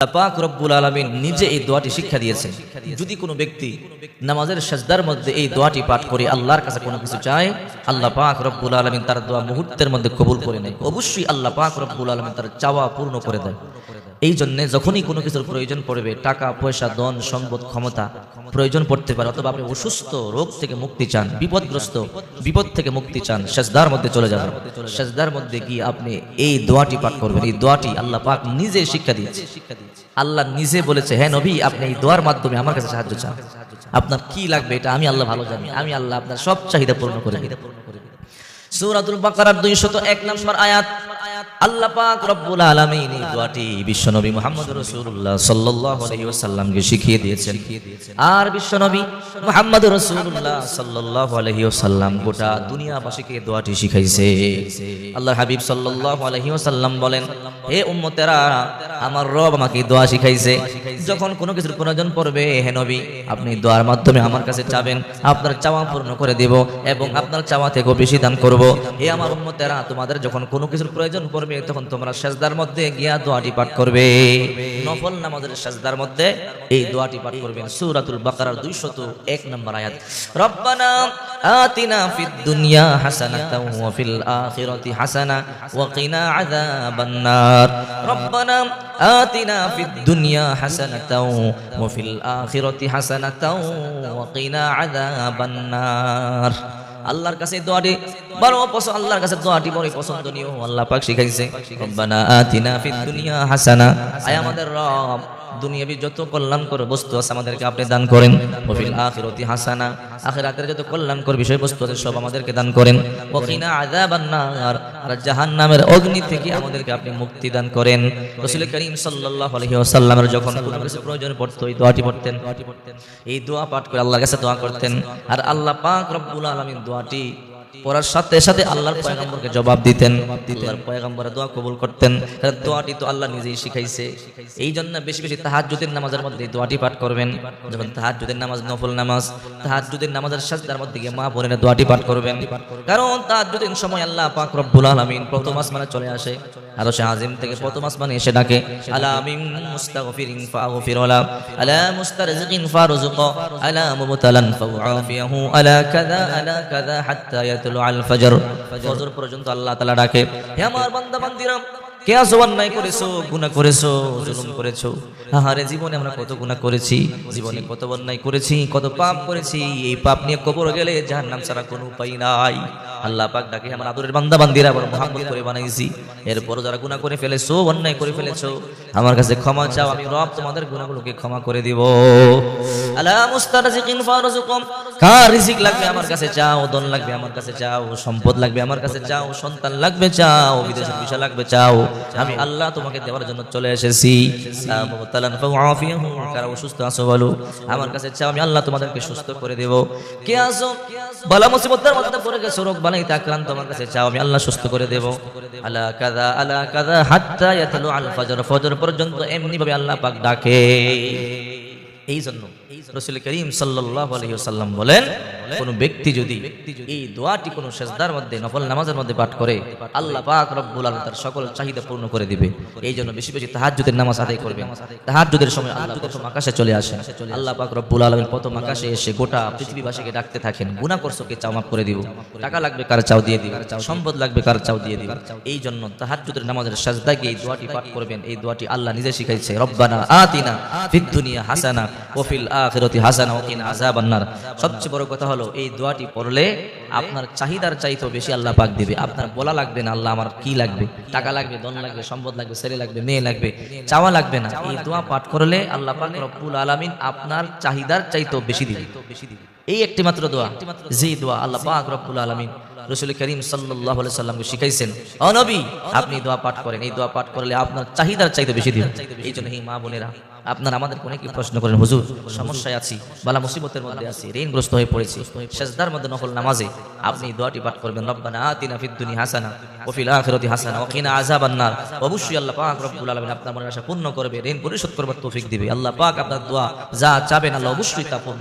আল্লাহ পাক রব্বুল আলামিন নিজে এই দোয়াটি শিক্ষা দিয়েছেন। যদি কোনো ব্যক্তি নামাজের সাজদার মধ্যে এই দোয়াটি পাঠ করে আল্লাহর কাছে কোনো কিছু চায়, আল্লাহ পাক রব্বুল আলামিন তার দোয়া মুহূর্তের মধ্যে কবুল করে নেয়। অবশ্যই আল্লাহ পাক রব্বুল আলামিন তার চাওয়া পূর্ণ করে দেয়। এই জন্য যখনই কোনো কিছুর প্রয়োজন পড়বে, টাকা পয়সা ধন সম্পদ ক্ষমতা প্রয়োজন পড়তে পারে, অথবা আপনি অসুস্থ, রোগ থেকে মুক্তি চান, বিপদগ্রস্ত, বিপদ থেকে মুক্তি চান, সাজদার মধ্যে চলে যাবেন। সাজদার মধ্যে গিয়ে আপনি এই দোয়াটি পাঠ করবেন। এই দোয়াটি আল্লাহ পাক নিজে শিক্ষা দিয়েছে। আল্লাহ নিজে বলেছে, হ্যাঁ নবী, আপনি এই দোয়ার মাধ্যমে আমার কাছে সাহায্য চান। আপনার কি লাগবে এটা আমি আল্লাহ ভালো জানি। আমি আল্লাহ আপনার সব চাহিদা পূর্ণ করে দিই। সূরাতুল বাকারার 201 নম্বর আয়াত। আল্লাহ পাক রব্বুল আলামিন এই দোয়াটি বিশ্বনবী মুহাম্মদ রাসূলুল্লাহ সাল্লাল্লাহু আলাইহি ওয়াসাল্লামকে শিখিয়ে দিয়েছেন। আর বিশ্বনবী মুহাম্মদ রাসূলুল্লাহ সাল্লাল্লাহু আলাইহি ওয়াসাল্লাম গোটা দুনিয়াবাসীকে দোয়াটি শিখাইছে। আল্লাহর হাবিব সাল্লাল্লাহু আলাইহি ওয়াসাল্লাম বলেন, হে উম্মতেরা, আমার রব আমাকে দোয়া শিখাইছে। যখন কোনো কিছুর প্রয়োজন পড়বে, হে নবী, আপনি দোয়ার মাধ্যমে আমার কাছে চাবেন, আপনার চাওয়া পূর্ণ করে দেব এবং আপনার চাওয়া থেকেও বেশি দান করব। হে আমার উম্মতেরা, তোমাদের যখন কোনো কিছুর প্রয়োজন পড়বে তখন তোমরা সাজদার মধ্যে গিয়া দোয়াটি পাঠ করবে। নফল নামাজের সাজদার মধ্যে এই দোয়াটি পাঠ করবেন। সূরাতুল বাকারার 201 নম্বর আয়াত। রব্বানা আতিনা ফিদ দুনিয়া হাসানাতাও ওয়া ফিল আখিরাতি হাসানা ওয়া কিনা আযাবান নার। রব্বানা আতিনা ফিদ দুনিয়া হাসানাতাও ওয়া ফিল আখিরাতি হাসানাতাও ওয়া কিনা আযাবান নার। আল্লাহর কাছে দোয়াটি বড় পছন্দ, আল্লাহর কাছে দোয়াটি বড় পছন্দনীয়। আল্লাহ পাক শিখাইছে, রব্বানা আতিনা ফিদ দুনিয়া হাসানা, আয় আমাদের রব, দুনিয়াবি যত কল্যাণকর বস্তু আছে আমাদেরকে আপনি দান করেন। ওয়া ফিল আখিরাতি হাসানা, আখিরাতের যত কল্যাণকর বিষয়বস্তু আছে সব আমাদেরকে দান করেন। ওয়া কিনা আযাবান নার, আর জাহান্নামের অগ্নি থেকে আমাদেরকে আপনি মুক্তি দান করেন। রাসূল করিম সাল্লাল্লাহু আলাইহি ওয়াসাল্লামের যখন কোনো কিছু প্রয়োজন পড়তো এই দোয়াটি পড়তেন। এই দোয়া পাঠ করে আল্লাহর কাছে দোয়া করতেন। আর আল্লাহ পাক রব্বুল আলামিন দোয়াটি পড়ার সাথে সাথে আল্লাহর পয়গম্বরকে জবাব দিতেন। আল্লাহর পয়গম্বরের দোয়া কবুল করতেন। কারণ দোয়াটি তো আল্লাহ নিজেই শিখাইছে। এই জন্য বেশি বেশি তাহাজ্জুদের নামাজের মধ্যে এই দোয়াটি পাঠ করবেন। যখন তাহাজ্জুদের নামাজ, নফল নামাজ, তাহাজ্জুদের নামাজের সাজদার মধ্যে গিয়ে মা বোনেরা দোয়াটি পাঠ করবেন। কারণ তাহাজ্জুদের সময় আল্লাহ পাক রব্বুল আলামিন প্রথম আসমানে চলে আসে। আরশে আজিম থেকে প্রথম আসমানে এসে ডাকে, আলা মিন মুস্তাগফিরিন ফাগফির লা, আলা মুস্তারজিকিন ফারযুক, আলা মুবতালান ফাউআফিয়াহু, আলা কাযা হাত্তা ইয়াতলু আল ফজর। ফজর পর্যন্ত আল্লাহ তাআলা ডাকে, হে আমার বান্দা বান্দিরা, কে আজ অন্যায় করেছো, গুনাহ করেছো, জুলুম করেছো। আহারে জীবনে আমরা কত গুনাহ করেছি, জীবনে কত অন্যায় করেছি, কত পাপ করেছি। এই পাপ নিয়ে কবরে গেলে জাহান্নাম ছাড়া কোনো উপায় নাই। আল্লাহ পাক ডাকে, আমার আদরের বান্দা বান্দিরা, বড় মুহাব্বত করে বানাইছি। এরপর যারা গুনাহ করে ফেলেছো, অন্যায় করে ফেলেছো, আমার কাছে ক্ষমা চাও, আমি রব তোমাদের গুনাহগুলোকে ক্ষমা করে দিব। আলা মুস্তারজিকিন ফারযুকুম, কার রিজিক লাগবে আমার কাছে চাও, ধন লাগবে আমার কাছে চাও, সম্পদ লাগবে আমার কাছে চাও, সন্তান লাগবে চাও, বিদেশের ভিসা লাগবে চাও, আমি আল্লাহ তোমাকে দেওয়ার জন্য চলে এসেছি। কারা অসুস্থ আছো বলো, আমার কাছে চাও, আমি আল্লাহ তোমাদেরকে সুস্থ করে দেব। কে আছো বালা মুসিবতের মধ্যে পড়ে গেছো, রোগ বালাইতে আক্রান্ত, আমার কাছে চাও, আমি আল্লাহ সুস্থ করে দেব। আলা কাযা হাত্তা ইয়াতলু আল ফজর, ফজর পর্যন্ত এমনি ভাবে আল্লাহ পাক ডাকে। এই জন্য রাসূল করিম সাল্লাল্লাহু আলাইহি ওয়াসাল্লাম বলেন, কোন ব্যক্তি যদি এই দোয়াটি কোন সিজদার মধ্যে, নফল নামাজের মধ্যে পাঠ করে, আল্লাহ পাক রব্বুল আলামিন তার সকল চাহিদা পূর্ণ করে দিবে। এই জন্য বেশি বেশি তাহাজ্জুদের নামাজ আদায় করবেন। তাহাজ্জুদের সময় আল্লাহ প্রথম আকাশে চলে আসেন। আল্লাহ পাক রব্বুল আলামিন প্রথম আকাশে এসে গোটা পৃথিবীবাসীকে ডাকতে থাকেন, গুনাহ করছো কে চাও মাফ করে দিব, টাকা লাগবে কার চাও দিয়ে দিব, সম্পদ লাগবে কার চাও দিয়ে দিব। এই জন্য তাহাজ্জুদের নামাজের সিজদায় গিয়ে এই দোয়াটি পাঠ করবেন। এই দোয়াটি আল্লাহ নিজে শিখাইছে, রব্বানা আতিনা ফিদ দুনিয়া হাসানা ওয়া ফিল আখিরাতি হাসানা ওয়া কিনা আযাবান নার। সবচেয়ে বড় কথা হলো এই দোয়াটি পড়লে আপনার চাহিদার চাইতেও বেশি আল্লাহ পাক দিবে। আপনার বলা লাগবে না আল্লাহ আমার কি লাগবে, টাকা লাগবে, ধন লাগবে, সম্পদ লাগবে, ছেলে লাগবে, মেয়ে লাগবে, চাওয়া লাগবে না। এই দোয়া পাঠ করলে আল্লাহ পাক রব্বুল আলামিন আপনার চাহিদার চাইতেও বেশি দিবে। এই একটি মাত্র দোয়া, যে দোয়া আল্লাহ পাক রব্বুল আলামিন রাসূল করিম সাল্লাল্লাহু আলাইহি সাল্লামকে শিখাইছেন, ও নবী আপনি দোয়া পাঠ করেন। এই দোয়া পাঠ করলে আপনার চাহিদার চাইতে বেশি দিবেন। এই জন্য হে মা বোনেরা, আপনারা আমাদের কোনে কি প্রশ্ন করেন, হুজুর সমস্যায় আছি, বালা মুসিবতের মধ্যে আছি, ঋণগ্রস্ত হয়ে পড়েছি, সিজদার মধ্যে নফল নামাজে আপনি দোয়াটি পাঠ করবেন, রব্বানা আতিনা ফিদ দুনিয়া হাসানা ওয়া ফিল আখিরাতি হাসানা ওয়া কিনা আযাবান নার। অবশ্যই আল্লাহ পাক রব্বুল আলামিন আপনার মনের আশা পূর্ণ করবে, ঋণ পরিশোধ করবার তৌফিক দিবে। আল্লাহ পাক আপনার দোয়া যা চাবেন আল্লাহ অবশ্যই তা পূর্ণ